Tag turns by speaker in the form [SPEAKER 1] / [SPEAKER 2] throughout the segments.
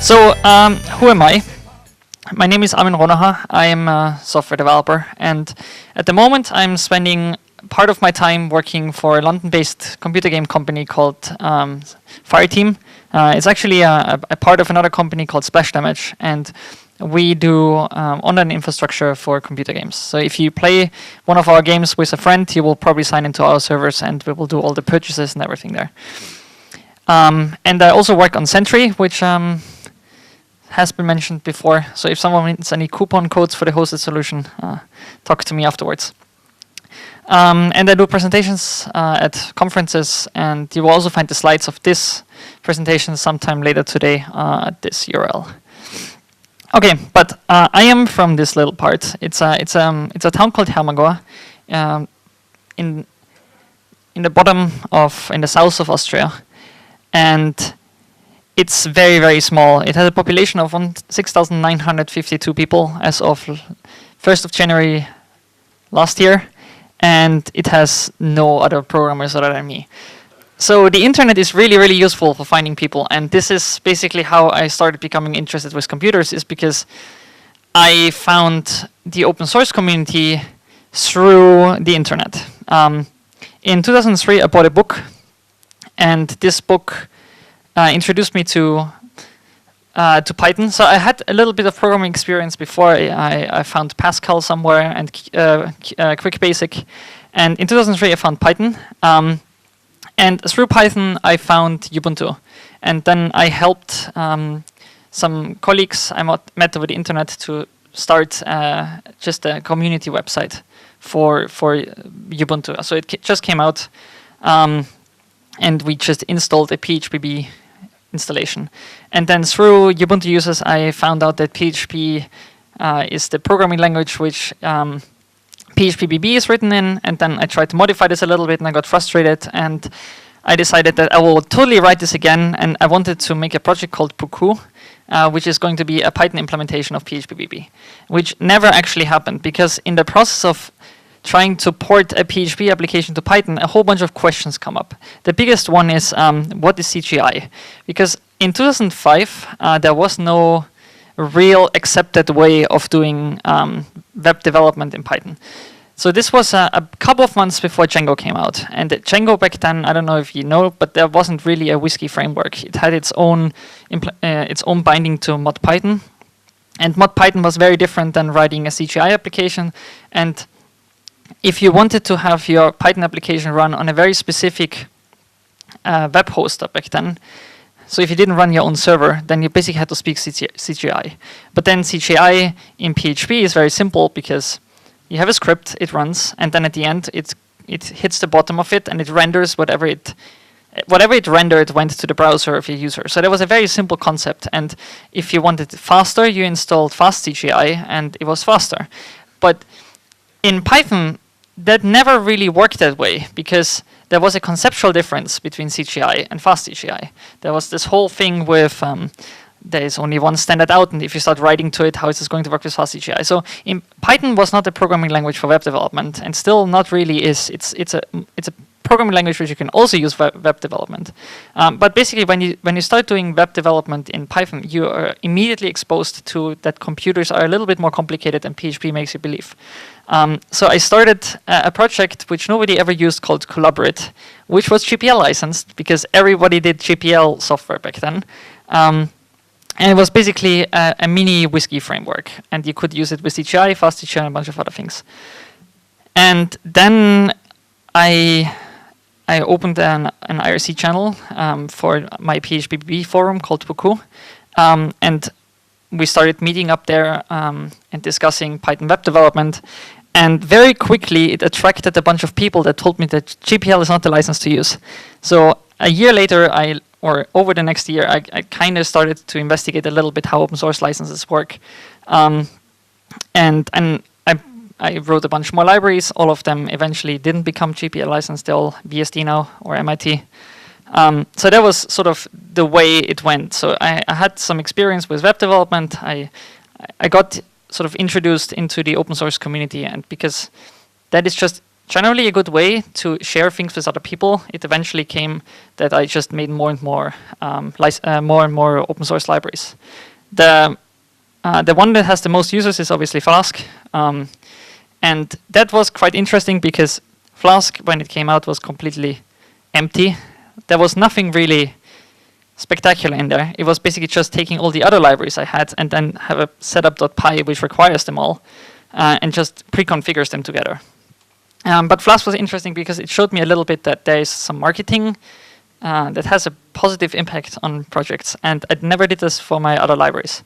[SPEAKER 1] So, who am I? My name is Armin Ronacher. I am a software developer, and at the moment I'm spending part of my time working for a London-based computer game company called Fireteam. It's actually a part of another company called Splash Damage, and we do online infrastructure for computer games. So if you play one of our games with a friend, you will probably sign into our servers, and we will do all the purchases and everything there. And I also work on Sentry, which has been mentioned before. So if someone needs any coupon codes for the hosted solution, talk to me afterwards. And I do presentations at conferences, and you will also find the slides of this presentation sometime later today at this URL. Okay, but I am from this little part. It's a town called Hermagor, in the south of Austria, and it's very, very small. It has a population of 6,952 people as of 1st of January last year, and it has no other programmers other than me. So the internet is really, really useful for finding people, and this is basically how I started becoming interested with computers, is because I found the open source community through the internet. In 2003, I bought a book, and this book introduced me to Python. So I had a little bit of programming experience before. I found Pascal somewhere and Quick Basic. And in 2003, I found Python. And through Python, I found Ubuntu. And then I helped some colleagues I met over the internet to start just a community website for Ubuntu. So it just came out. And we just installed a PHP installation. And then through Ubuntu users, I found out that PHP is the programming language which PHPBB is written in, and then I tried to modify this a little bit, and I got frustrated, and I decided that I will totally write this again, and I wanted to make a project called Pocoo, which is going to be a Python implementation of PHPBB, which never actually happened, because in the process of trying to port a PHP application to Python, a whole bunch of questions come up. The biggest one is, what is CGI? Because in 2005, there was no real accepted way of doing web development in Python. So this was a couple of months before Django came out. And Django back then, I don't know if you know, but there wasn't really a WSGI framework. It had its own binding to mod Python. And mod Python was very different than writing a CGI application. And if you wanted to have your Python application run on a very specific web hoster back then, so if you didn't run your own server, then you basically had to speak CGI. But then CGI in PHP is very simple, because you have a script, it runs, and then at the end it hits the bottom of it and it renders whatever it rendered went to the browser of your user. So that was a very simple concept, and if you wanted it faster, you installed fast CGI and it was faster. But in Python, that never really worked that way, because there was a conceptual difference between CGI and fast CGI. There was this whole thing with there is only one standard out, and if you start writing to it, how is this going to work with fast CGI? So Python was not a programming language for web development, and still not really is. It's a programming language which you can also use for web development. But basically, when you start doing web development in Python, you are immediately exposed to that computers are a little bit more complicated than PHP makes you believe. So I started a project which nobody ever used called Collaborate, which was GPL licensed, because everybody did GPL software back then. And it was basically a mini WSGI framework, and you could use it with CGI, fast CGI, and a bunch of other things. And then I opened an IRC channel for my PHPBB forum called Pocoo, and we started meeting up there and discussing Python web development. And very quickly, it attracted a bunch of people that told me that GPL is not the license to use. So a year later, or over the next year, I kind of started to investigate a little bit how open source licenses work. And I wrote a bunch more libraries. All of them eventually didn't become GPL licensed. They're all BSD now, or MIT. So that was sort of the way it went. So I had some experience with web development. I got sort of introduced into the open source community, and because that is just generally a good way to share things with other people. It eventually came that I just made more and more open source libraries. The one that has the most users is obviously Flask, and that was quite interesting because Flask, when it came out, was completely empty. There was nothing really spectacular in there. It was basically just taking all the other libraries I had and then have a setup.py which requires them all and just pre-configures them together. But Flask was interesting because it showed me a little bit that there is some marketing that has a positive impact on projects, and I never did this for my other libraries.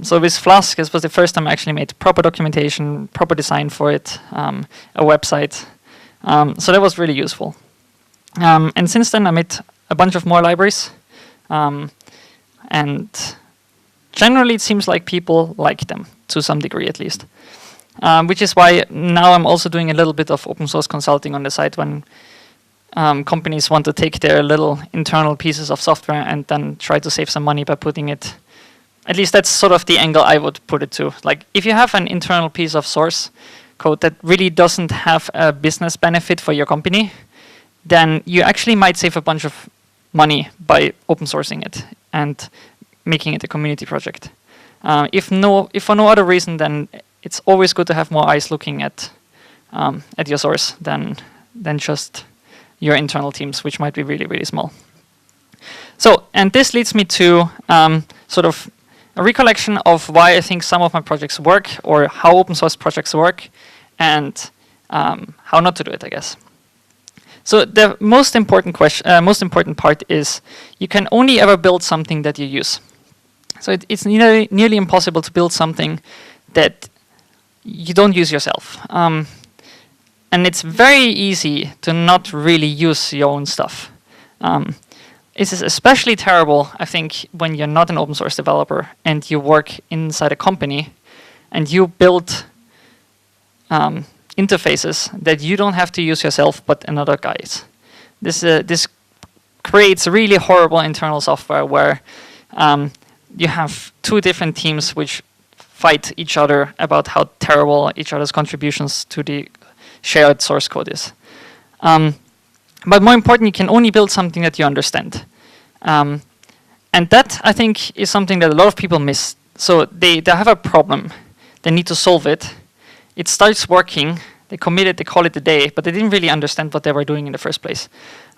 [SPEAKER 1] So with Flask, this was the first time I actually made proper documentation, proper design for it, a website. So that was really useful. And since then, I made a bunch of more libraries. And generally, it seems like people like them, to some degree at least. Which is why now I'm also doing a little bit of open source consulting on the side when companies want to take their little internal pieces of software and then try to save some money by putting it. At least that's sort of the angle I would put it to. Like, if you have an internal piece of source code that really doesn't have a business benefit for your company, then you actually might save a bunch of money by open sourcing it and making it a community project. If for no other reason, then it's always good to have more eyes looking at your source than just your internal teams, which might be really, really small. So, and this leads me to sort of a recollection of why I think some of my projects work, or how open source projects work, and how not to do it, I guess. So the most important part is you can only ever build something that you use. So it's nearly impossible to build something that you don't use yourself. And it's very easy to not really use your own stuff. It is especially terrible, I think, when you're not an open source developer and you work inside a company and you build interfaces that you don't have to use yourself, but another guy's. This creates really horrible internal software where you have two different teams which fight each other about how terrible each other's contributions to the shared source code is. But more important, you can only build something that you understand. And that, I think, is something that a lot of people miss. So they have a problem. They need to solve it. It starts working. They commit it, they call it a day, but they didn't really understand what they were doing in the first place.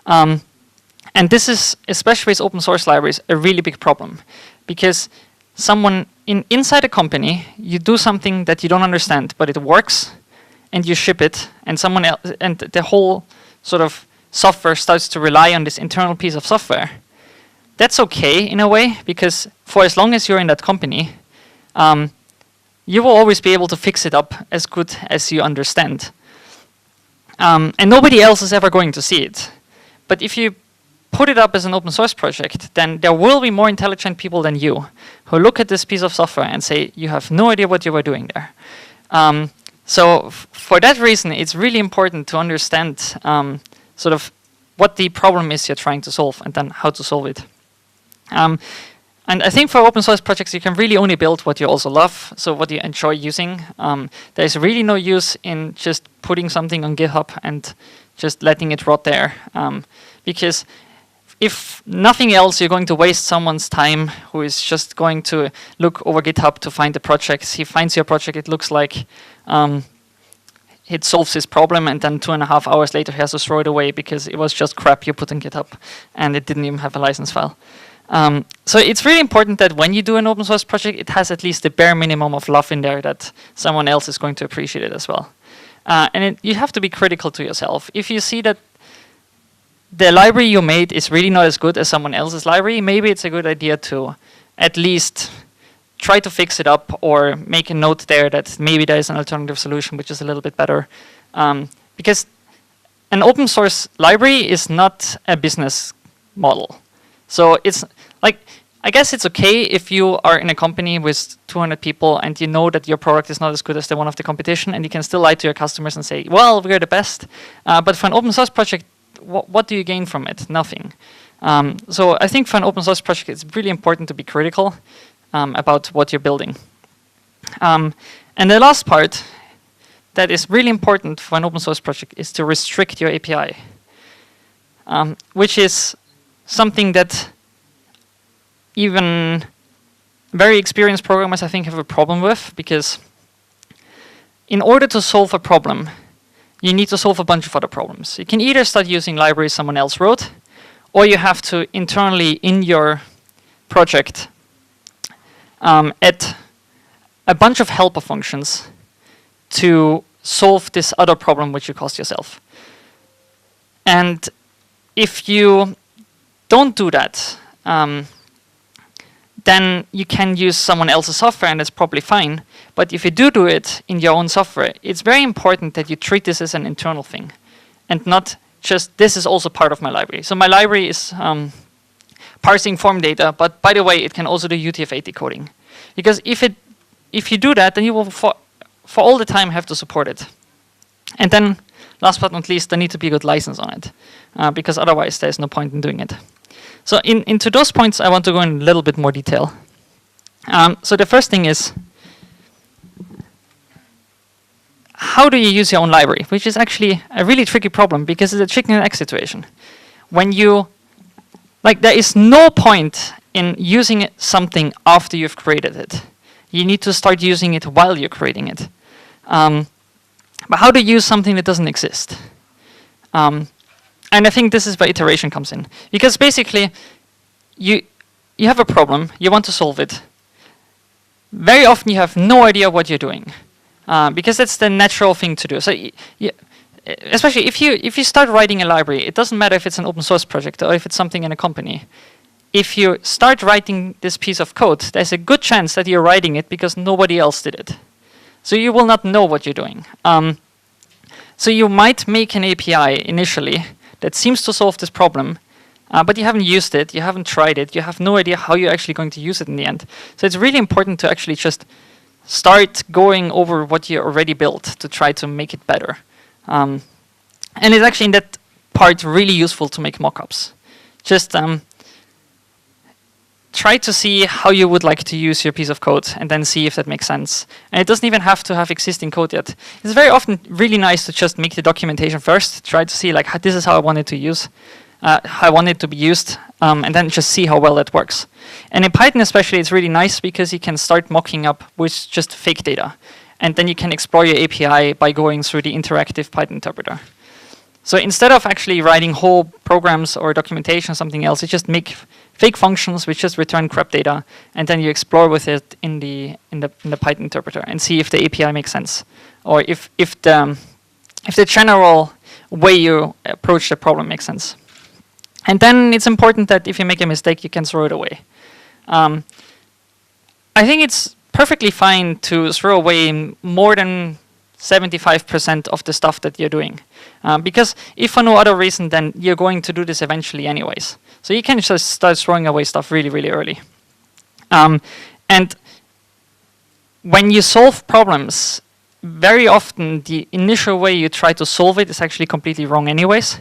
[SPEAKER 1] And this is, especially with open source libraries, a really big problem. Because someone inside a company, you do something that you don't understand, but it works, and you ship it, and someone else, and the whole sort of software starts to rely on this internal piece of software. That's okay in a way, because for as long as you're in that company, you will always be able to fix it up as good as you understand. And nobody else is ever going to see it. But if you put it up as an open source project, then there will be more intelligent people than you who look at this piece of software and say, you have no idea what you were doing there. So for that reason, it's really important to understand sort of what the problem is you're trying to solve and then how to solve it. And I think for open source projects, you can really only build what you also love, so what you enjoy using. There's really no use in just putting something on GitHub and just letting it rot there. Because if nothing else, you're going to waste someone's time who is just going to look over GitHub to find the projects. He finds your project, it looks like it solves his problem, and then 2.5 hours later he has to throw it away because it was just crap you put on GitHub and it didn't even have a license file. So it's really important that when you do an open source project, it has at least the bare minimum of love in there that someone else is going to appreciate it as well. And you have to be critical to yourself. If you see that the library you made is really not as good as someone else's library, maybe it's a good idea to at least try to fix it up or make a note there that maybe there is an alternative solution which is a little bit better. Because an open source library is not a business model. So it's like, I guess it's okay if you are in a company with 200 people and you know that your product is not as good as the one of the competition, and you can still lie to your customers and say, well, we're the best. But for an open source project, what do you gain from it? Nothing. So I think for an open source project, it's really important to be critical about what you're building. And the last part, that is really important for an open source project is to restrict your API, which is something that even very experienced programmers, I think, have a problem with, because in order to solve a problem, you need to solve a bunch of other problems. You can either start using libraries someone else wrote, or you have to internally in your project add a bunch of helper functions to solve this other problem which you caused yourself. And if you don't do that, then you can use someone else's software, and that's probably fine. But if you do it in your own software, it's very important that you treat this as an internal thing, and not just, this is also part of my library. So my library is parsing form data, but by the way, it can also do UTF-8 decoding. Because if you do that, then you will for all the time have to support it. And then, last but not least, there needs to be a good license on it, because otherwise there's no point in doing it. So into those points, I want to go in a little bit more detail. So the first thing is, how do you use your own library? Which is actually a really tricky problem, because it's a chicken and egg situation. When you, there is no point in using something after you've created it. You need to start using it while you're creating it. But how to use something that doesn't exist? And I think this is where iteration comes in. Because basically, you have a problem, you want to solve it. Very often you have no idea what you're doing. Because that's the natural thing to do. So especially if you start writing a library, it doesn't matter if it's an open source project or if it's something in a company. If you start writing this piece of code, there's a good chance that you're writing it because nobody else did it. So you will not know what you're doing. So you might make an API initially that seems to solve this problem, but you haven't used it, you haven't tried it, you have no idea how you're actually going to use it in the end. So it's really important to actually just start going over what you already built to try to make it better. And it's actually in that part really useful to make mockups. Just try to see how you would like to use your piece of code and then see if that makes sense. And it doesn't even have to have existing code yet. It's very often really nice to just make the documentation first, try to see this is how I want it to use, how I want it to be used, and then just see how well that works. And in Python especially, it's really nice because you can start mocking up with just fake data. And then you can explore your API by going through the interactive Python interpreter. So instead of actually writing whole programs or documentation or something else, you just make fake functions which just return crap data, and then you explore with it in the Python interpreter and see if the API makes sense, or if the general way you approach the problem makes sense. And then it's important that if you make a mistake, you can throw it away. I think it's perfectly fine to throw away more than 75% of the stuff that you're doing. Because if for no other reason, then you're going to do this eventually anyways. So you can just start throwing away stuff really, really early. And when you solve problems, very often the initial way you try to solve it is actually completely wrong anyways.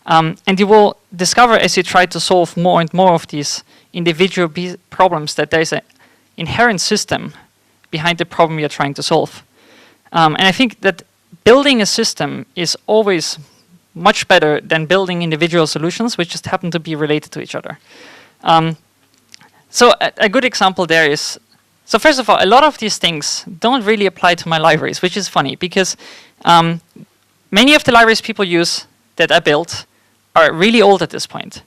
[SPEAKER 1] And you will discover as you try to solve more and more of these individual problems that there's an inherent system behind the problem you're trying to solve. And I think that building a system is always much better than building individual solutions which just happen to be related to each other. So a good example there is, so first of all, a lot of these things don't really apply to my libraries, which is funny because many of the libraries people use that I built are really old at this point.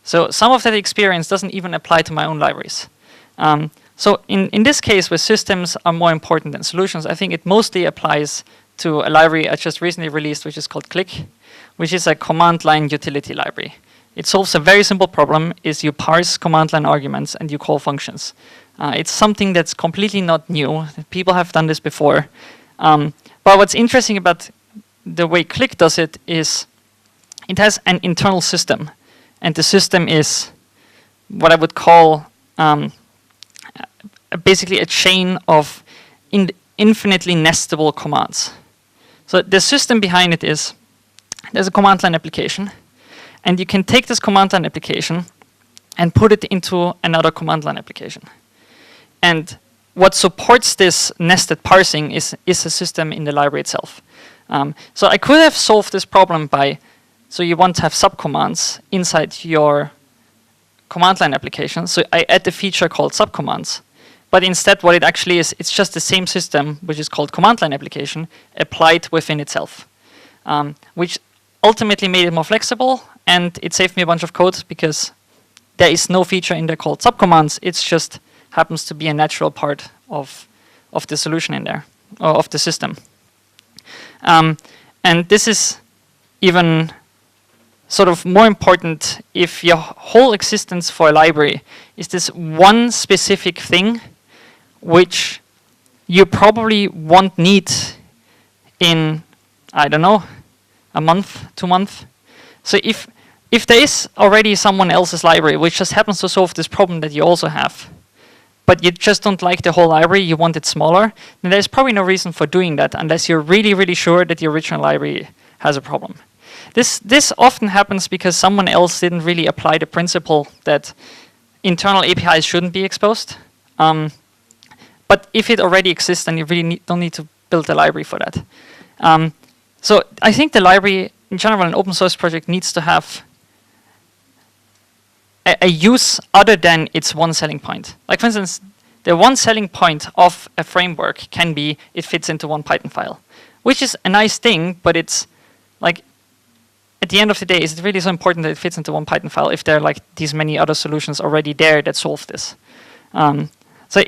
[SPEAKER 1] So some of that experience doesn't even apply to my own libraries. So in this case, where systems are more important than solutions, I think it mostly applies to a library I just recently released, which is called Click, which is a command line utility library. It solves a very simple problem, is you parse command line arguments and you call functions. It's something that's completely not new. People have done this before. But what's interesting about the way Click does it is it has an internal system. And the system is what I would call basically a chain of infinitely nestable commands. So the system behind it is, there's a command line application, and you can take this command line application and put it into another command line application. And what supports this nested parsing is a system in the library itself. So I could have solved this problem by, so you want to have subcommands inside your command line application. So I add the feature called subcommands. But instead what it actually is, it's just the same system, which is called command line application, applied within itself, which ultimately made it more flexible, and it saved me a bunch of code because there is no feature in there called subcommands. It's just happens to be a natural part of the solution in there, or of the system. And this is even sort of more important if your whole existence for a library is this one specific thing which you probably won't need in, I don't know, a month, 2 months. So if there is already someone else's library which just happens to solve this problem that you also have, but you just don't like the whole library, you want it smaller, then there's probably no reason for doing that unless you're really, really sure that the original library has a problem. This often happens because someone else didn't really apply the principle that internal APIs shouldn't be exposed. But if it already exists, then you really don't need to build a library for that. So I think the library, in general, an open source project needs to have a use other than its one selling point. Like, for instance, the one selling point of a framework can be it fits into one Python file, which is a nice thing, but it's like, at the end of the day, is it really so important that it fits into one Python file if there are like these many other solutions already there that solve this? So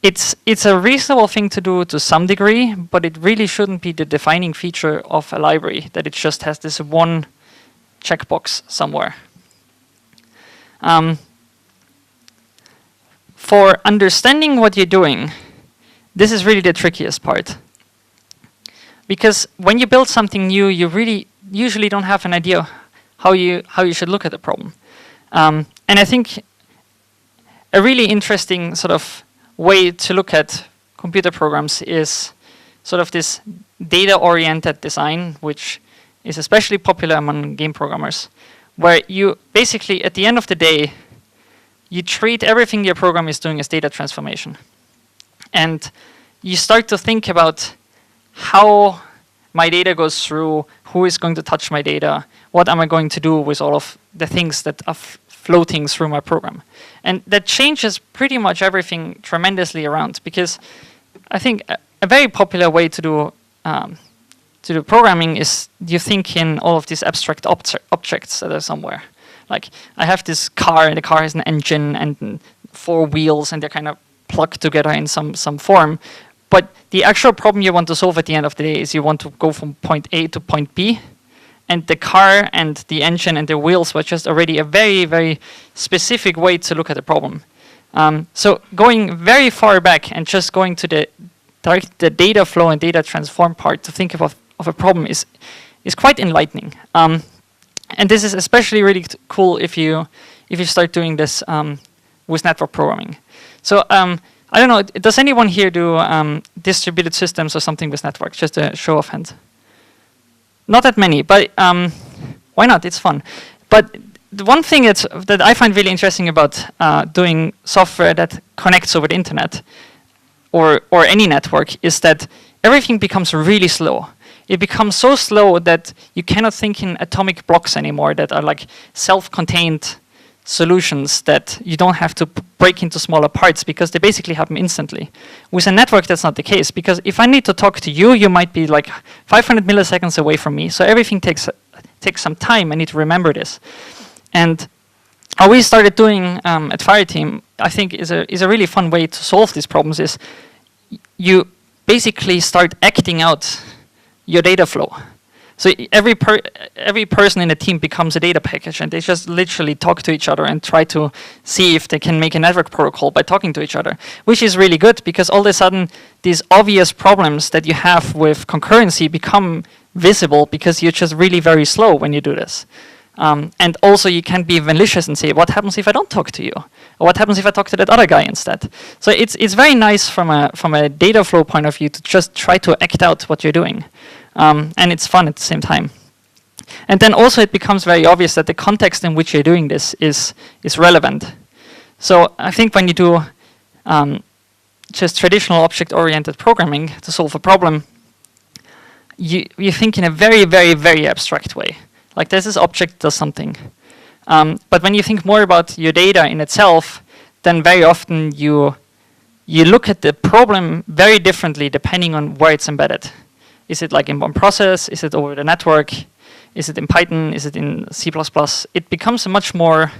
[SPEAKER 1] it's a reasonable thing to do to some degree, but it really shouldn't be the defining feature of a library, that it just has this one checkbox somewhere. For understanding what you're doing, this is really the trickiest part. Because when you build something new, you really usually don't have an idea how you should look at the problem. And I think a really interesting sort of way to look at computer programs is sort of this data-oriented design, which is especially popular among game programmers, where you basically, at the end of the day, you treat everything your program is doing as data transformation. And you start to think about how my data goes through, who is going to touch my data, what am I going to do with all of the things that are floating through my program. And that changes pretty much everything tremendously around, because I think a very popular way to do programming is you think in all of these abstract objects that are somewhere. Like, I have this car, and the car has an engine and 4 wheels, and they're kind of plugged together in some form. But the actual problem you want to solve at the end of the day is you want to go from point A to point B, and the car and the engine and the wheels were just already a very, very specific way to look at the problem. So going very far back and just going to the data flow and data transform part to think of a problem is quite enlightening. And this is especially really cool if you start doing this with network programming. So I don't know, does anyone here do distributed systems or something with networks? Just a show of hands. Not that many, but why not? It's fun. But the one thing that I find really interesting about doing software that connects over the internet or any network is that everything becomes really slow. It becomes so slow that you cannot think in atomic blocks anymore that are like self-contained solutions that you don't have to break into smaller parts, because they basically happen instantly. With a network, that's not the case, because if I need to talk to you, you might be like 500 milliseconds away from me, so everything takes some time. I need to remember this. And how we started doing at Fireteam, I think is a really fun way to solve these problems, is you basically start acting out your data flow. So every person in the team becomes a data package, and they just literally talk to each other and try to see if they can make a network protocol by talking to each other, which is really good, because all of a sudden these obvious problems that you have with concurrency become visible because you're just really very slow when you do this. And also you can be malicious and say, what happens if I don't talk to you? Or what happens if I talk to that other guy instead? So it's very nice from a data flow point of view to just try to act out what you're doing. And it's fun at the same time. And then also it becomes very obvious that the context in which you're doing this is relevant. So I think when you do just traditional object-oriented programming to solve a problem, you think in a very, very, very abstract way. Like there's this object does something. But when you think more about your data in itself, then very often you look at the problem very differently depending on where it's embedded. Is it like in one process? Is it over the network? Is it in Python? Is it in C++? It becomes a much more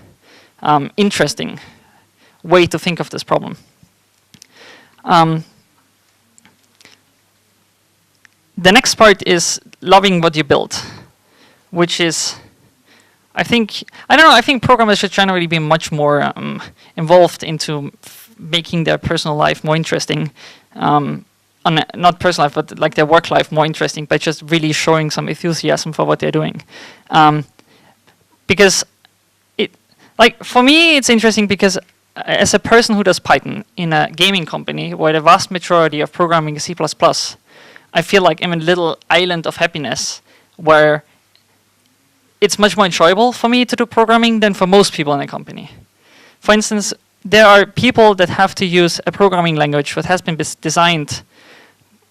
[SPEAKER 1] interesting way to think of this problem. The next part is loving what you build, which is, I think programmers should generally be much more involved into making their personal life more interesting, not personal life, but like their work life more interesting by just really showing some enthusiasm for what they're doing. Because for me, it's interesting because as a person who does Python in a gaming company where the vast majority of programming is C++, I feel like I'm in a little island of happiness where it's much more enjoyable for me to do programming than for most people in a company. For instance, there are people that have to use a programming language that has been designed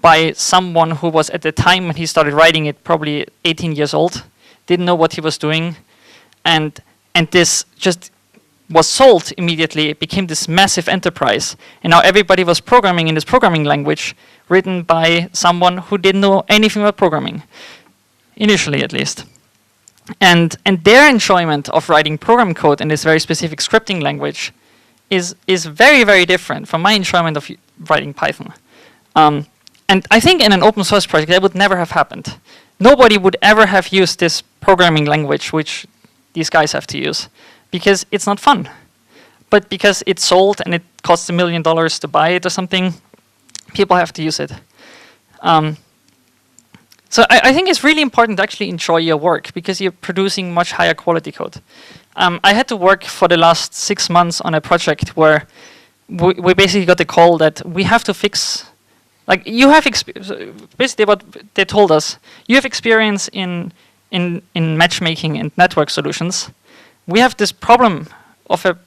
[SPEAKER 1] by someone who was at the time when he started writing it probably 18 years old, didn't know what he was doing, and this just was sold immediately. It became this massive enterprise, and now everybody was programming in this programming language written by someone who didn't know anything about programming, initially at least. And their enjoyment of writing program code in this very specific scripting language is very, very different from my enjoyment of writing Python. And I think in an open source project that would never have happened. Nobody would ever have used this programming language which these guys have to use because it's not fun. But because it's sold and it costs $1 million to buy it or something, people have to use it. So I think it's really important to actually enjoy your work because you're producing much higher quality code. I had to work for the last 6 months on a project where we basically got the call that we have to fix, like you have basically what they told us, you have experience in matchmaking and network solutions. We have this problem of a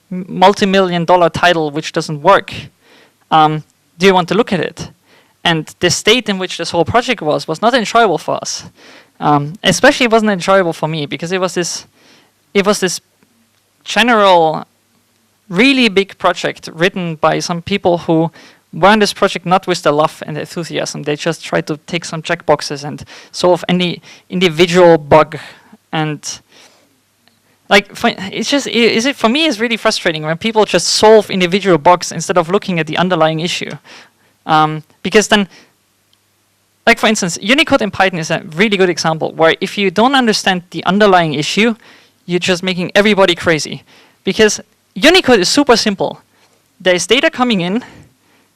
[SPEAKER 1] multi-million-dollar title which doesn't work. Do you want to look at it? And the state in which this whole project was not enjoyable for us. Especially it wasn't enjoyable for me because it was this general, really big project written by some people who were on this project not with the love and enthusiasm. They just tried to take some checkboxes and solve any individual bug. And like, for me, it's really frustrating when people just solve individual bugs instead of looking at the underlying issue. Because then, like for instance, Unicode in Python is a really good example where if you don't understand the underlying issue, you're just making everybody crazy. Because Unicode is super simple. There's data coming in,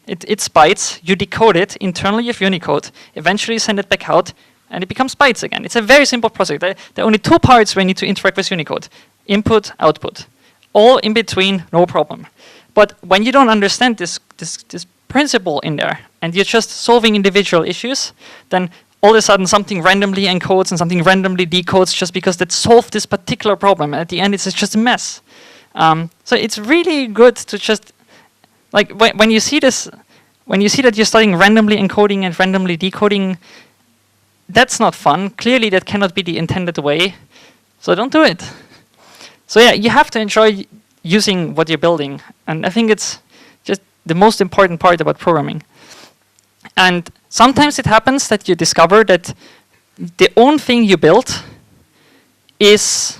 [SPEAKER 1] it's bytes, you decode it internally of Unicode, eventually send it back out, and it becomes bytes again. It's a very simple process. There are only 2 parts where you need to interact with Unicode. Input, output. All in between, no problem. But when you don't understand this principle in there, and you're just solving individual issues, then all of a sudden something randomly encodes and something randomly decodes just because that solved this particular problem. And at the end, it's just a mess. So it's really good to just, like, when you see this, when you see that you're starting randomly encoding and randomly decoding, that's not fun. Clearly, that cannot be the intended way. So don't do it. So yeah, you have to enjoy using what you're building. And I think it's just the most important part about programming. And sometimes it happens that you discover that the own thing you built is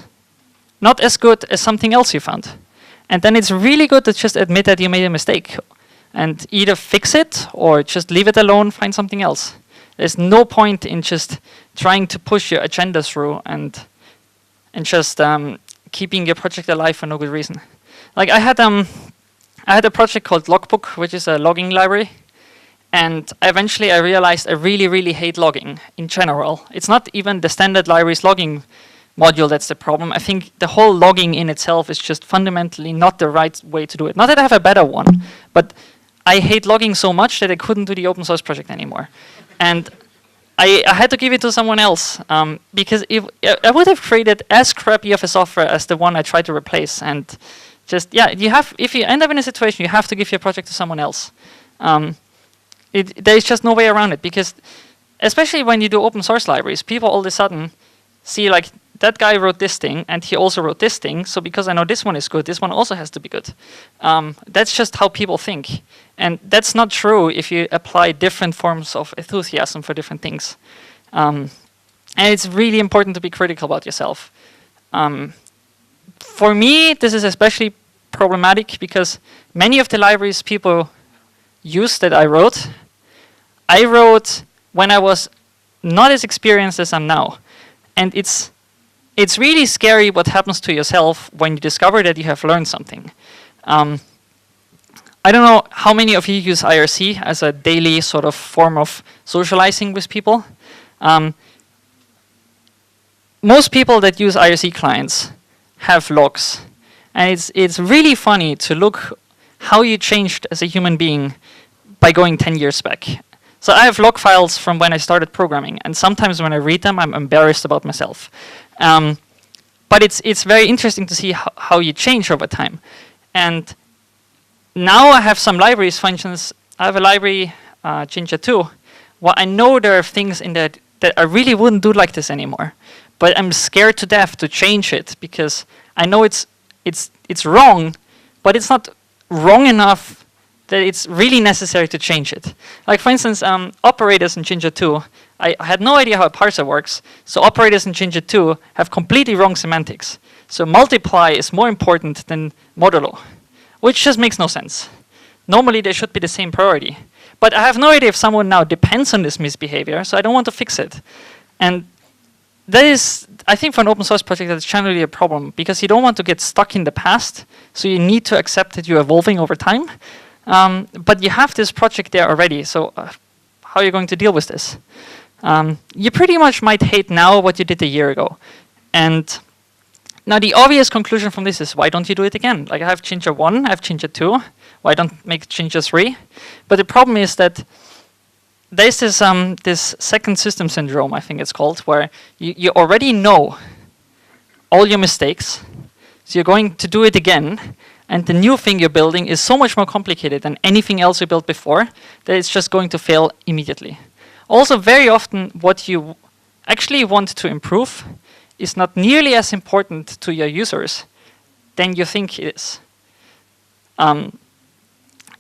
[SPEAKER 1] not as good as something else you found. And then it's really good to just admit that you made a mistake and either fix it or just leave it alone, find something else. There's no point in just trying to push your agenda through and just keeping your project alive for no good reason. Like I had a project called Logbook, which is a logging library. And eventually I realized I really, really hate logging in general. It's not even the standard library's logging module that's the problem. I think the whole logging in itself is just fundamentally not the right way to do it. Not that I have a better one, but I hate logging so much that I couldn't do the open source project anymore. And I had to give it to someone else because I would have created as crappy of a software as the one I tried to replace. And just, yeah, if you end up in a situation, you have to give your project to someone else. There's just no way around it, because especially when you do open source libraries, people all of a sudden see like, that guy wrote this thing, and he also wrote this thing, so because I know this one is good, this one also has to be good. That's just how people think. And that's not true if you apply different forms of enthusiasm for different things. And it's really important to be critical about yourself. For me, this is especially problematic because many of the libraries people use that I wrote when I was not as experienced as I'm now. And it's really scary what happens to yourself when you discover that you have learned something. I don't know how many of you use IRC as a daily sort of form of socializing with people. Most people that use IRC clients have logs. And it's really funny to look how you changed as a human being by going 10 years back. So I have log files from when I started programming, and sometimes when I read them, I'm embarrassed about myself. But it's very interesting to see how you change over time. And now I have some libraries. For instance, I have a library, Jinja2, where I know there are things in that I really wouldn't do like this anymore. But I'm scared to death to change it because I know it's wrong, but it's not wrong enough that it's really necessary to change it. Like for instance, operators in Jinja2, I had no idea how a parser works, so operators in Jinja2 have completely wrong semantics. So multiply is more important than modulo, which just makes no sense. Normally they should be the same priority. But I have no idea if someone now depends on this misbehavior, so I don't want to fix it. And that is, I think for an open source project, that's generally a problem, because you don't want to get stuck in the past, so you need to accept that you're evolving over time. But you have this project there already, so how are you going to deal with this? You pretty much might hate now what you did a year ago. And now the obvious conclusion from this is, why don't you do it again? Like I have Jinja1, I have Jinja2, why don't make Jinja3? But the problem is that there's this second system syndrome, I think it's called, where you already know all your mistakes, so you're going to do it again, and the new thing you're building is so much more complicated than anything else you built before that it's just going to fail immediately. Also, very often what you actually want to improve is not nearly as important to your users than you think it is.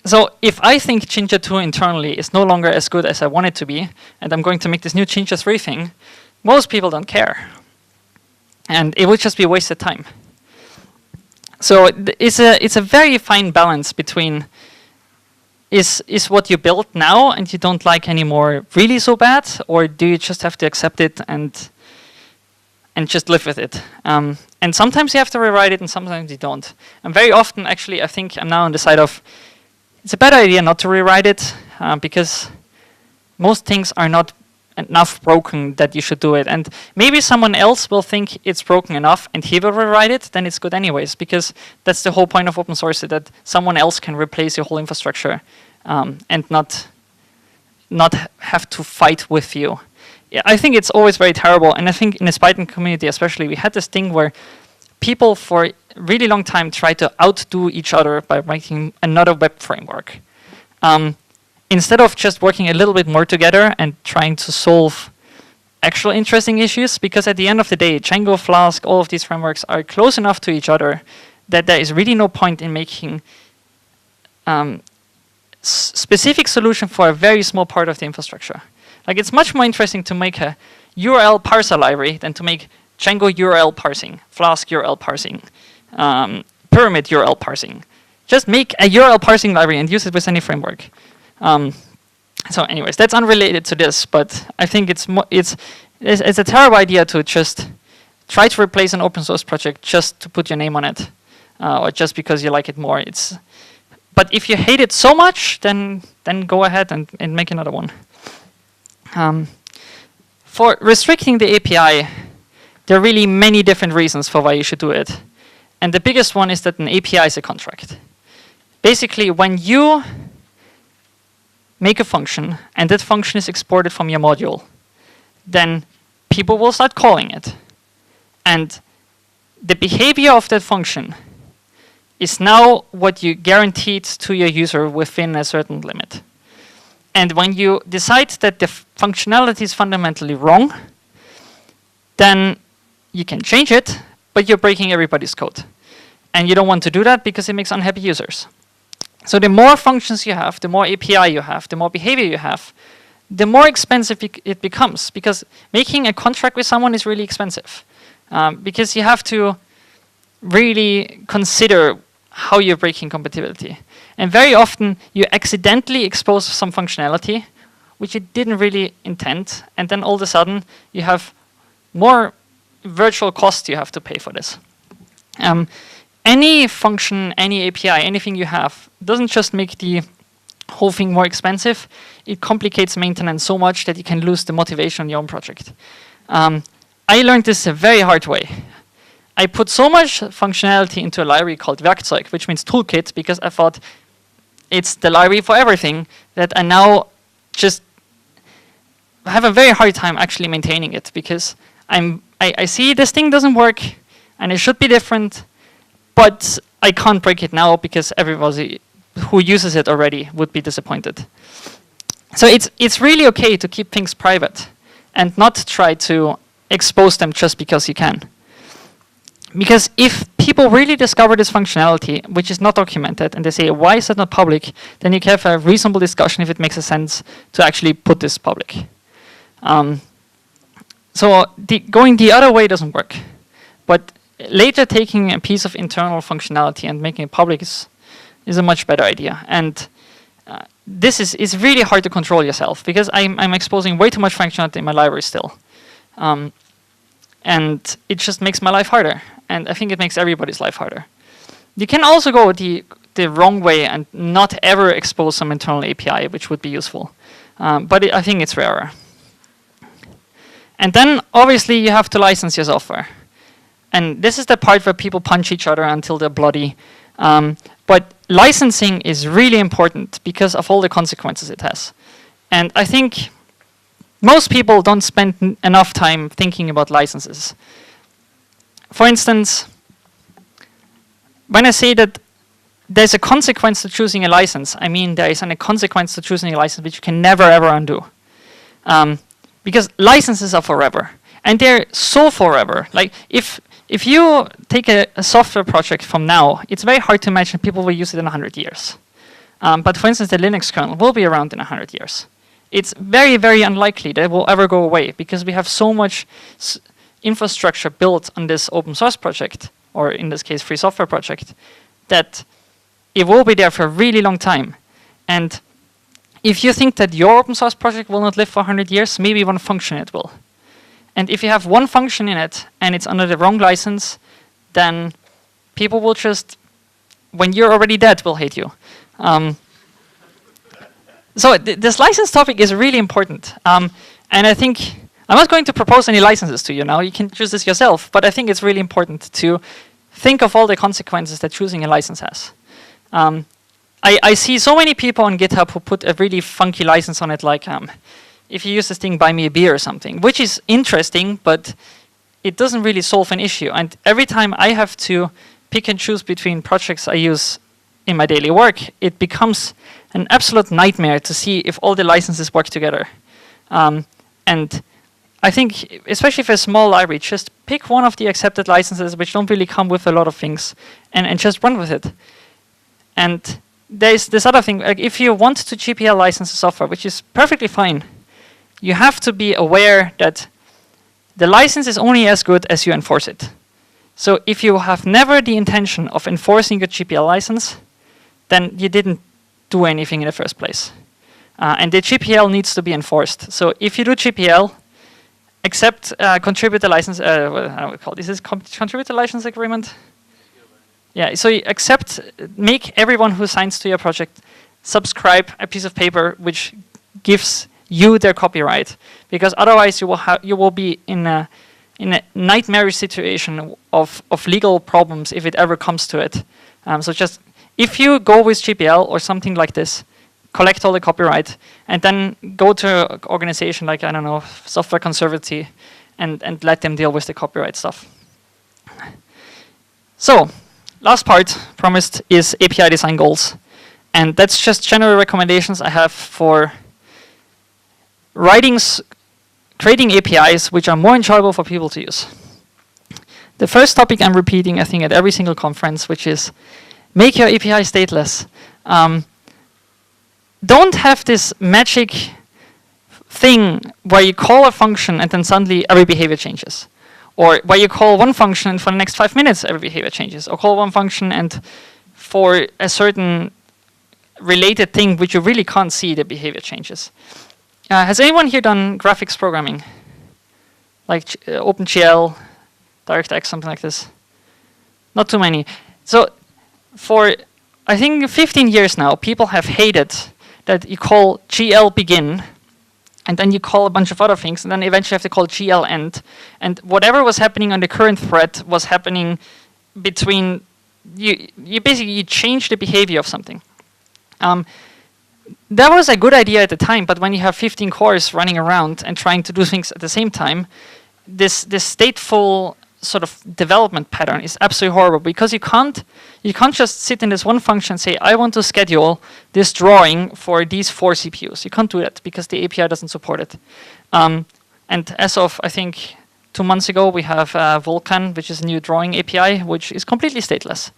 [SPEAKER 1] So if I think Jinja2 internally is no longer as good as I want it to be, and I'm going to make this new Jinja3 thing, most people don't care. And it would just be wasted time. So it's a very fine balance between is what you built now and you don't like anymore really so bad, or do you just have to accept it and just live with it? And sometimes you have to rewrite it and sometimes you don't. And very often, actually, I think I'm now on the side of it's a better idea not to rewrite it because most things are not enough broken that you should do it. And maybe someone else will think it's broken enough and he will rewrite it, then it's good anyways, because that's the whole point of open source, that someone else can replace your whole infrastructure and not have to fight with you. Yeah, I think it's always very terrible. And I think in the Python community especially, we had this thing where people for a really long time tried to outdo each other by making another web framework. Instead of just working a little bit more together and trying to solve actual interesting issues, because at the end of the day, Django, Flask, all of these frameworks are close enough to each other that there is really no point in making specific solution for a very small part of the infrastructure. Like it's much more interesting to make a URL parser library than to make Django URL parsing, Flask URL parsing, Pyramid URL parsing. Just make a URL parsing library and use it with any framework. So anyways, that's unrelated to this, but I think it's a terrible idea to just try to replace an open source project just to put your name on it, or just because you like it more. But if you hate it so much, then go ahead and make another one. For restricting the API, there are really many different reasons for why you should do it. And the biggest one is that an API is a contract. Basically, when you make a function, and that function is exported from your module, then people will start calling it. And the behavior of that function is now what you guaranteed to your user within a certain limit. And when you decide that the functionality is fundamentally wrong, then you can change it, but you're breaking everybody's code. And you don't want to do that because it makes unhappy users. So the more functions you have, the more API you have, the more behavior you have, the more expensive it becomes. Because making a contract with someone is really expensive. Because you have to really consider how you're breaking compatibility. And very often, you accidentally expose some functionality, which you didn't really intend, and then all of a sudden, you have more virtual cost you have to pay for this. Any function, any API, anything you have, doesn't just make the whole thing more expensive, it complicates maintenance so much that you can lose the motivation on your own project. I learned this a very hard way. I put so much functionality into a library called Werkzeug, which means toolkit, because I thought it's the library for everything, that I now just have a very hard time actually maintaining it, because I see this thing doesn't work, and it should be different, but I can't break it now because everybody who uses it already would be disappointed. So it's really okay to keep things private and not try to expose them just because you can. Because if people really discover this functionality, which is not documented, and they say, why is that not public, then you can have a reasonable discussion if it makes a sense to actually put this public. So going the other way doesn't work. But later taking a piece of internal functionality and making it public is a much better idea. And this is really hard to control yourself, because I'm exposing way too much functionality in my library still. And it just makes my life harder. And I think it makes everybody's life harder. You can also go the wrong way and not ever expose some internal API, which would be useful. But I think it's rarer. And then, obviously, you have to license your software. And this is the part where people punch each other until they're bloody. But licensing is really important because of all the consequences it has. And I think most people don't spend enough time thinking about licenses. For instance, when I say that there's a consequence to choosing a license, I mean there is a consequence to choosing a license which you can never ever undo. Because licenses are forever. And they're so forever. Like if you take a software project from now, it's very hard to imagine people will use it in 100 years. But for instance, the Linux kernel will be around in 100 years. It's very, very unlikely that it will ever go away, because we have so much infrastructure built on this open source project, or in this case, free software project, that it will be there for a really long time. And if you think that your open source project will not live for 100 years, maybe one function it will. And if you have one function in it and it's under the wrong license, then people will just, when you're already dead, will hate you. So this license topic is really important. And I think, I'm not going to propose any licenses to you now. You can choose this yourself. But I think it's really important to think of all the consequences that choosing a license has. I see so many people on GitHub who put a really funky license on it, like if you use this thing, buy me a beer or something, which is interesting, but it doesn't really solve an issue. And every time I have to pick and choose between projects I use in my daily work, it becomes an absolute nightmare to see if all the licenses work together. And I think, especially for a small library, just pick one of the accepted licenses which don't really come with a lot of things, and just run with it. And there's this other thing, like if you want to GPL license the software, which is perfectly fine, you have to be aware that the license is only as good as you enforce it. So if you have never the intention of enforcing your GPL license, then you didn't do anything in the first place. And the GPL needs to be enforced. So if you do GPL, accept contributor license, what do we call this? Is contributor license agreement? Yeah, so you accept, make everyone who signs to your project subscribe a piece of paper which gives you their copyright, because otherwise you will be in a nightmarish situation of legal problems if it ever comes to it. So just, if you go with GPL or something like this, collect all the copyright, and then go to an organization like, I don't know, Software Conservancy, and let them deal with the copyright stuff. So, last part, promised, is API design goals. And that's just general recommendations I have for creating APIs which are more enjoyable for people to use. The first topic I'm repeating, I think, at every single conference, which is make your API stateless. Don't have this magic thing where you call a function and then suddenly every behavior changes. Or where you call one function and for the next 5 minutes every behavior changes. Or call one function and for a certain related thing which you really can't see, the behavior changes. Has anyone here done graphics programming? Like OpenGL, DirectX, something like this? Not too many. So for, I think, 15 years now, people have hated that you call GL begin, and then you call a bunch of other things, and then eventually have to call GL end. And whatever was happening on the current thread was happening between, you basically change the behavior of something. That was a good idea at the time, but when you have 15 cores running around and trying to do things at the same time, this stateful sort of development pattern is absolutely horrible, because you can't just sit in this one function and say, I want to schedule this drawing for these 4 CPUs. You can't do that because the API doesn't support it. And as of, I think, 2 months ago, we have Vulkan, which is a new drawing API, which is completely stateless.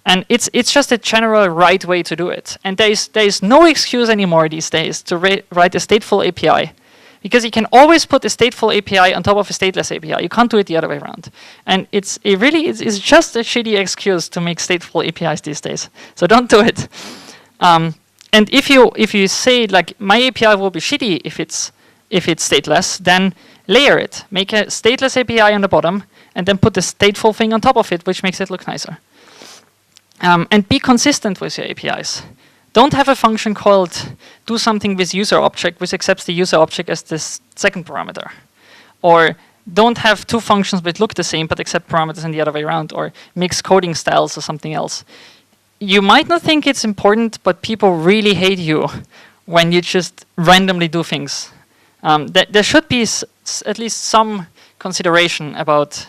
[SPEAKER 1] And it's just a general right way to do it. And there is no excuse anymore these days to write a stateful API, because you can always put a stateful API on top of a stateless API. You can't do it the other way around. And it's just a shitty excuse to make stateful APIs these days. So don't do it. And if you say like my API will be shitty if it's stateless, then layer it. Make a stateless API on the bottom, and then put the stateful thing on top of it, which makes it look nicer. And be consistent with your APIs. Don't have a function called do something with user object, which accepts the user object as this second parameter. Or don't have 2 functions which look the same but accept parameters in the other way around, or mix coding styles or something else. You might not think it's important, but people really hate you when you just randomly do things. There should be at least some consideration about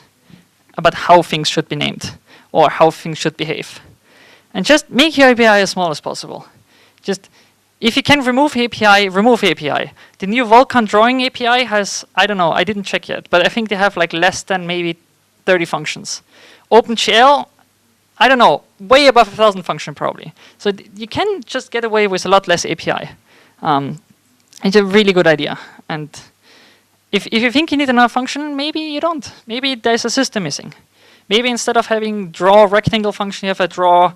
[SPEAKER 1] how things should be named or how things should behave. And just make your API as small as possible. Just, if you can remove API, remove API. The new Vulkan drawing API has, I don't know, I didn't check yet, but I think they have like less than maybe 30 functions. OpenGL, I don't know, way above 1,000 functions probably. So you can just get away with a lot less API. It's a really good idea. And if you think you need another function, maybe you don't. Maybe there's a system missing. Maybe instead of having draw rectangle function, you have a draw,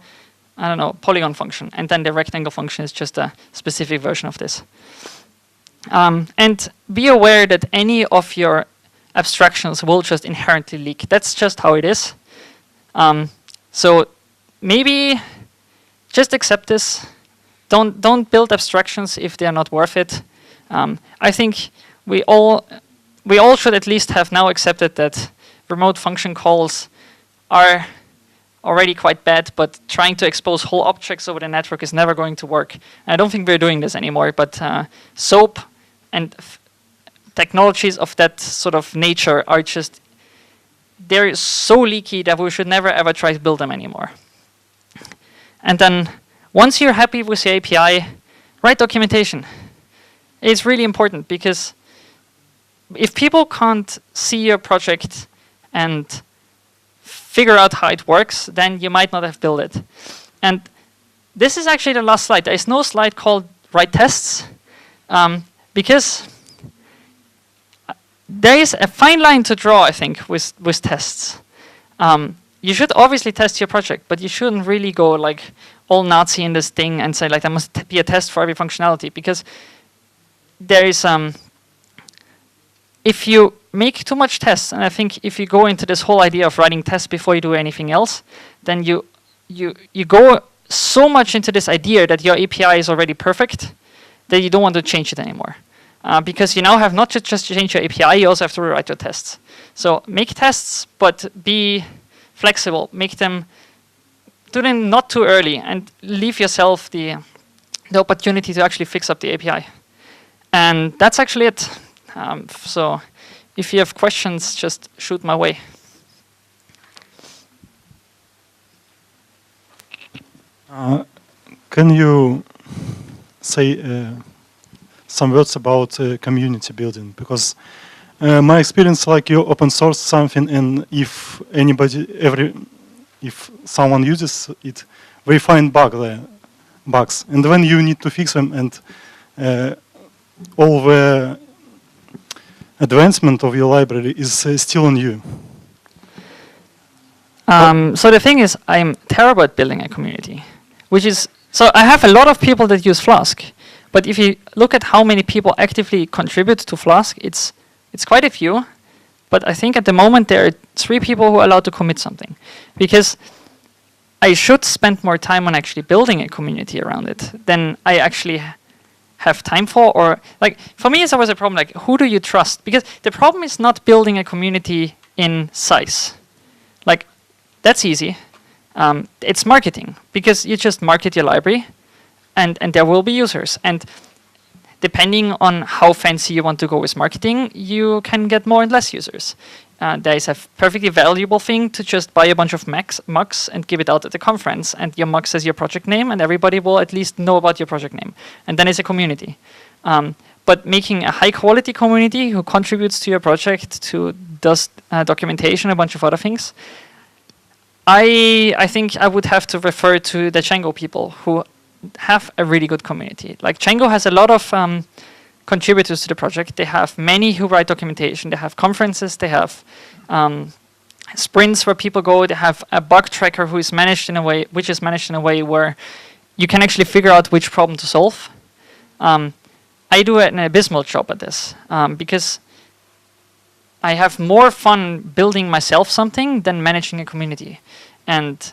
[SPEAKER 1] I don't know, polygon function. And then the rectangle function is just a specific version of this. And be aware that any of your abstractions will just inherently leak. That's just how it is. So maybe just accept this. Don't build abstractions if they are not worth it. I think we all should at least have now accepted that remote function calls are already quite bad, but trying to expose whole objects over the network is never going to work. And I don't think we're doing this anymore, but SOAP and technologies of that sort of nature are just, they're so leaky that we should never ever try to build them anymore. And then once you're happy with your API, write documentation. It's really important, because if people can't see your project and figure out how it works, then you might not have built it. And this is actually the last slide. There is no slide called write tests, because there is a fine line to draw, I think, with tests. You should obviously test your project, but you shouldn't really go like all Nazi in this thing and say like there must be a test for every functionality, because there is if you make too much tests, and I think if you go into this whole idea of writing tests before you do anything else, then you go so much into this idea that your API is already perfect that you don't want to change it anymore. Because you now have not just changed your API, you also have to rewrite your tests. So make tests, but be flexible. Make them, do them not too early, and leave yourself the opportunity to actually fix up the API. And that's actually it. So if you have questions, just shoot my way.
[SPEAKER 2] Can you say some words about community building, because my experience, like you open source something, and if someone uses it, they find bugs, and then you need to fix them, and all the advancement of your library is still on you.
[SPEAKER 1] So the thing is, I'm terrible at building a community, so I have a lot of people that use Flask, but if you look at how many people actively contribute to Flask, it's quite a few, but I think at the moment there are 3 people who are allowed to commit something, because I should spend more time on actually building a community around it than I actually have time for, or like for me it's always a problem, like who do you trust? Because the problem is not building a community in size. Like that's easy. It's marketing, because you just market your library and there will be users, and depending on how fancy you want to go with marketing, you can get more and less users. There is a perfectly valuable thing to just buy a bunch of mugs and give it out at the conference, and your mug says your project name, and everybody will at least know about your project name. And then it's a community. But making a high-quality community who contributes to your project, does documentation, a bunch of other things, I think I would have to refer to the Django people who have a really good community. Like Django has a lot of contributors to the project. They have many who write documentation. They have conferences. They have sprints where people go. They have a bug tracker which is managed in a way where you can actually figure out which problem to solve. I do an abysmal job at this because I have more fun building myself something than managing a community. And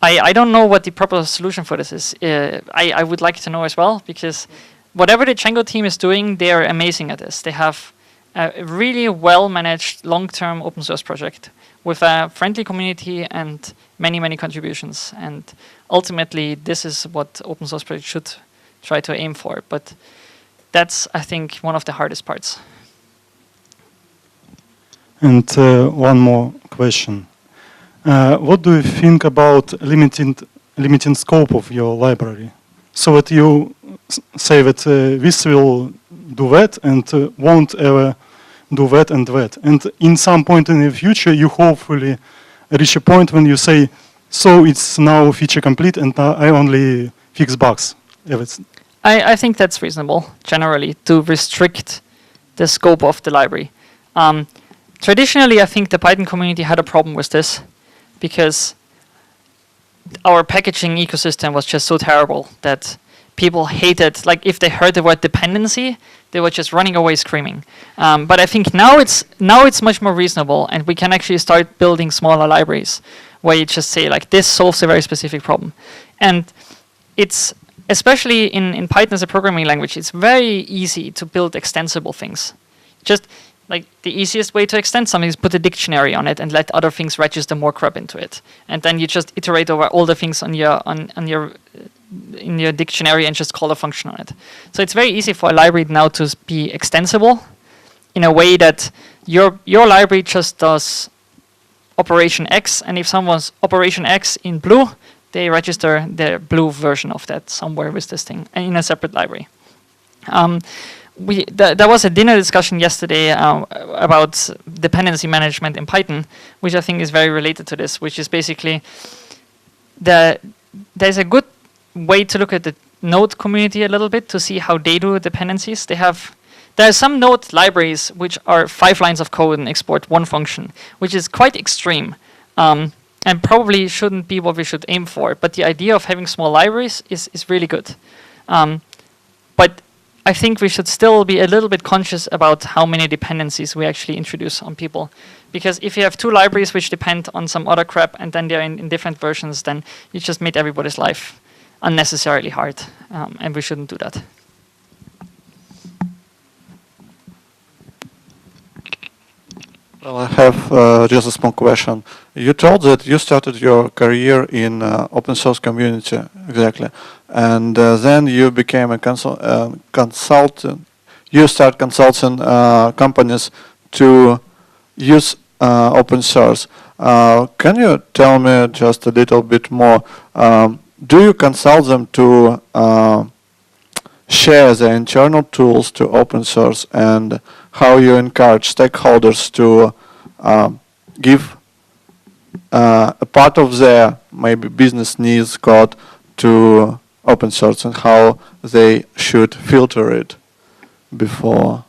[SPEAKER 1] I don't know what the proper solution for this is. I would like to know as well, because whatever the Django team is doing, they are amazing at this. They have a really well-managed long-term open source project with a friendly community and many, many contributions. And ultimately, this is what open source projects should try to aim for. But that's, I think, one of the hardest parts.
[SPEAKER 2] And one more question. What do you think about limiting scope of your library? So that you say that this will do that and won't ever do that and that. And in some point in the future, you hopefully reach a point when you say, so it's now feature complete and now I only fix bugs.
[SPEAKER 1] I think that's reasonable, generally, to restrict the scope of the library. Traditionally, I think the Python community had a problem with this because our packaging ecosystem was just so terrible that people hated, like if they heard the word dependency, they were just running away screaming. But I think now it's much more reasonable, and we can actually start building smaller libraries where you just say like this solves a very specific problem. And it's, especially in Python as a programming language, it's very easy to build extensible things. Just like the easiest way to extend something is put a dictionary on it and let other things register more crap into it, and then you just iterate over all the things in your dictionary and just call a function on it. So it's very easy for a library now to be extensible in a way that your library just does operation X, and if someone's operation X in blue, they register the blue version of that somewhere with this thing in a separate library. There was a dinner discussion yesterday about dependency management in Python, which I think is very related to this, which is basically there's a good way to look at the Node community a little bit to see how they do dependencies. There are some Node libraries which are 5 lines of code and export 1 function, which is quite extreme and probably shouldn't be what we should aim for. But the idea of having small libraries is really good. But I think we should still be a little bit conscious about how many dependencies we actually introduce on people. Because if you have 2 libraries which depend on some other crap and then they're in different versions, then you just made everybody's life unnecessarily hard. And we shouldn't do that.
[SPEAKER 3] Well, I have just a small question. You told that you started your career in open source community, exactly, and then you became a consultant. You start consulting companies to use open source. Can you tell me just a little bit more? Do you consult them to share the internal tools to open source, and how you encourage stakeholders to give a part of their maybe business needs code to open source, and how they should filter it before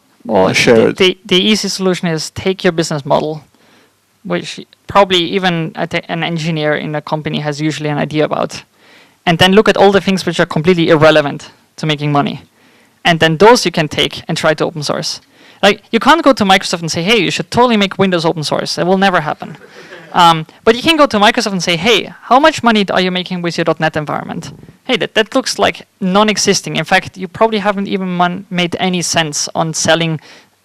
[SPEAKER 3] share it.
[SPEAKER 1] The easy solution is take your business model, which probably even an engineer in a company has usually an idea about, and then look at all the things which are completely irrelevant to making money. And then those you can take and try to open source. Like, you can't go to Microsoft and say, hey, you should totally make Windows open source. It will never happen. But you can go to Microsoft and say, hey, how much money are you making with your .NET environment? Hey, that looks like non-existing. In fact, you probably haven't even made any sense on selling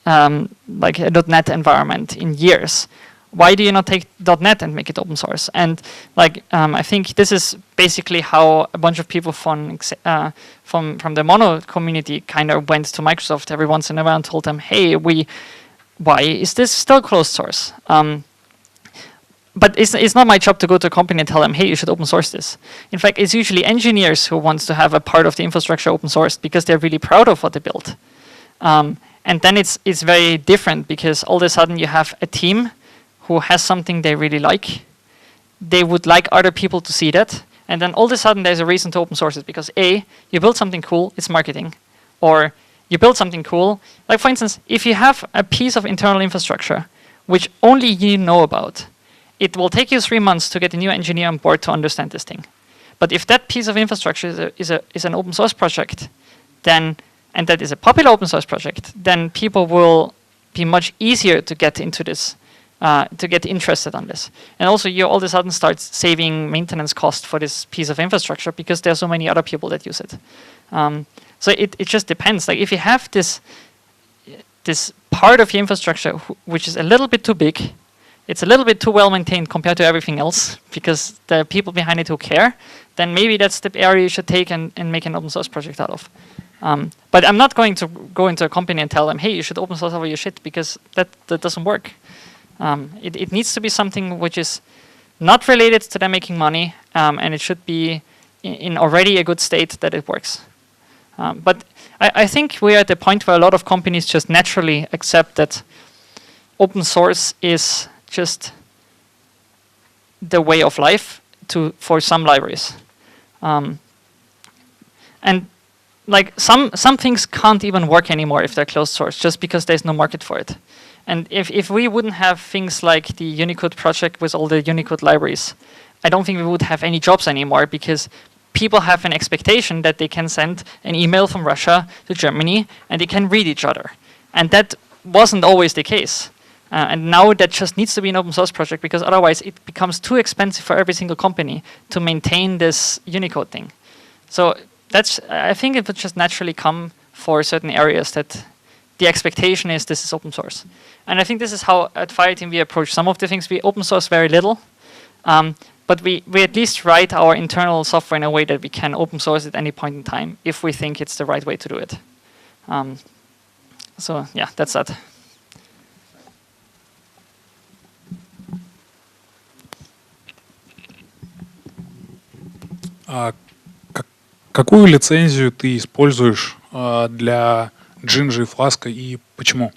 [SPEAKER 1] like a .NET environment in years. Why do you not take .NET and make it open source? And like, I think this is basically how a bunch of people from the Mono community kind of went to Microsoft every once in a while and told them, hey, why is this still closed source? But it's not my job to go to a company and tell them, hey, you should open source this. In fact, it's usually engineers who want to have a part of the infrastructure open sourced because they're really proud of what they built. And then it's very different, because all of a sudden you have a team who has something they really like. They would like other people to see that. And then all of a sudden there's a reason to open source it, because A, you build something cool, it's marketing. Or you build something cool, like for instance, if you have a piece of internal infrastructure which only you know about, it will take you 3 months to get a new engineer on board to understand this thing. But if that piece of infrastructure is an open source project, then, and that is a popular open source project, then people will be much easier to get into this, to get interested on this. And also you all of a sudden start saving maintenance cost for this piece of infrastructure because there are so many other people that use it. So it just depends. Like, if you have this part of your infrastructure which is a little bit too big, it's a little bit too well maintained compared to everything else because there are people behind it who care, then maybe that's the area you should take and make an open source project out of. But I'm not going to go into a company and tell them, hey, you should open source all your shit, because that doesn't work. It needs to be something which is not related to them making money, and it should be in already a good state that it works. But I think we're at the point where a lot of companies just naturally accept that open source is just the way of life for some libraries. And like some things can't even work anymore if they're closed source, just because there's no market for it. And if we wouldn't have things like the Unicode project with all the Unicode libraries, I don't think we would have any jobs anymore, because people have an expectation that they can send an email from Russia to Germany and they can read each other. And that wasn't always the case. And now that just needs to be an open source project, because otherwise it becomes too expensive for every single company to maintain this Unicode thing. So I think it would just naturally come for certain areas that the expectation is this is open source. And I think this is how at Fireteam we approach some of the things. We open source very little, but we at least write our internal software in a way that we can open source at any point in time if we think it's the right way to do it. So yeah, that's that.
[SPEAKER 4] Какую лицензию ты используешь для Jinja, Flask и почему?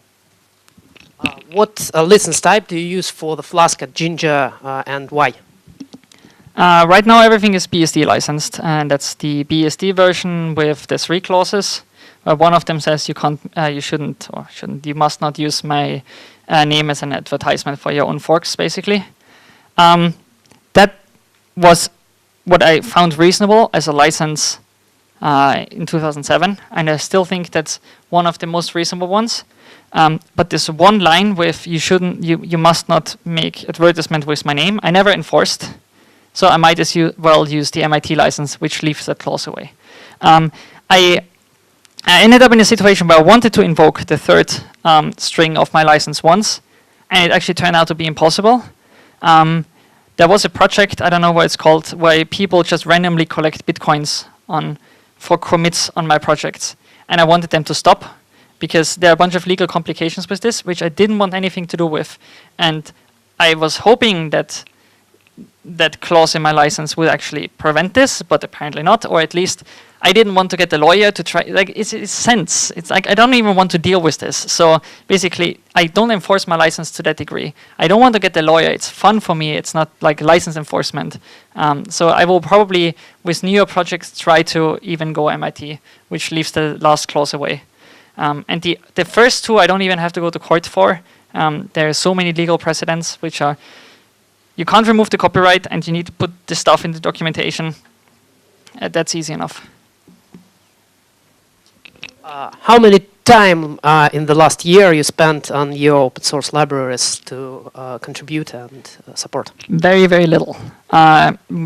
[SPEAKER 5] What license type do you use for the Flask and Jinja and why?
[SPEAKER 1] Right now everything is BSD licensed, and that's the BSD version with the 3 clauses. One of them says you must not use my name as an advertisement for your own forks, basically. That was what I found reasonable as a license in 2007, and I still think that's one of the most reasonable ones. But this one line with you must not make advertisement with my name, I never enforced. So I might as well use the MIT license, which leaves that clause away. I ended up in a situation where I wanted to invoke the 3rd string of my license once, and it actually turned out to be impossible. There was a project, I don't know what it's called, where people just randomly collect bitcoins for commits on my projects. And I wanted them to stop, because there are a bunch of legal complications with this, which I didn't want anything to do with. And I was hoping that that clause in my license would actually prevent this, but apparently not, or at least I didn't want to get the lawyer to try, like it's sense. It's like I don't even want to deal with this. So basically I don't enforce my license to that degree. I don't want to get the lawyer. It's fun for me. It's not like license enforcement. So I will probably with newer projects try to even go MIT, which leaves the last clause away. And the first two I don't even have to go to court for. There are so many legal precedents which are, you can't remove the copyright and you need to put the stuff in the documentation. That's easy enough.
[SPEAKER 5] How many time in the last year you spent on your open source libraries to contribute and support?
[SPEAKER 1] Very, very little.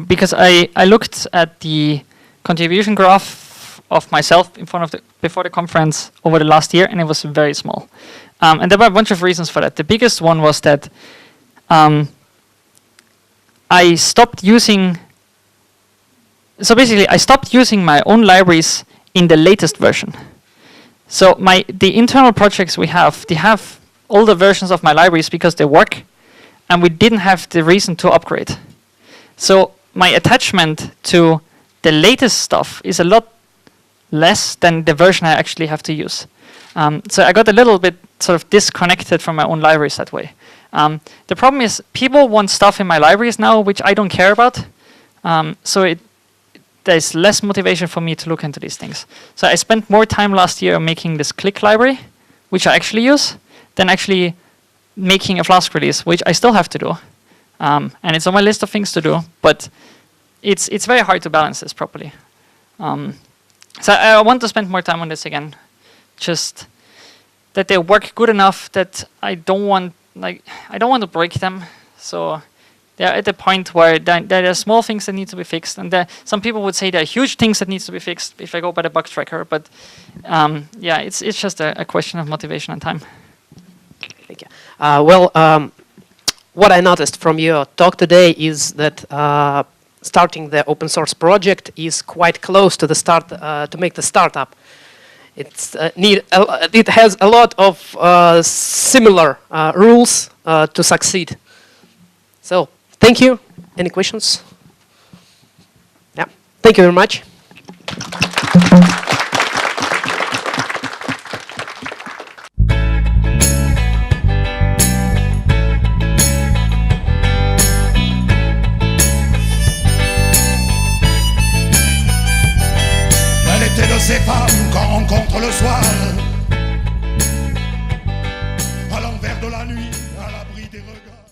[SPEAKER 1] Because I looked at the contribution graph of myself in front of before the conference over the last year, and it was very small. And there were a bunch of reasons for that. The biggest one was that I stopped using. So basically, I stopped using my own libraries in the latest version. So the internal projects we have, they have older versions of my libraries because they work, and we didn't have the reason to upgrade. So my attachment to the latest stuff is a lot less than the version I actually have to use. So I got a little bit sort of disconnected from my own libraries that way. The problem is people want stuff in my libraries now which I don't care about. So there's less motivation for me to look into these things. So I spent more time last year making this Click library, which I actually use, than actually making a Flask release, which I still have to do. And it's on my list of things to do, but it's very hard to balance this properly. So I want to spend more time on this again. Just that they work good enough that I don't want to break them. So they're at the point where there are small things that need to be fixed, and some people would say there are huge things that need to be fixed if I go by the bug tracker. But yeah, it's just a question of motivation and time.
[SPEAKER 5] Thank you. What I noticed from your talk today is that starting the open source project is quite close to the start to make the startup. It has a lot of similar rules to succeed. So thank you. Any questions? Yeah. Thank you very much.
[SPEAKER 6] De ces femmes qu'on rencontre le soir à l'envers de la nuit.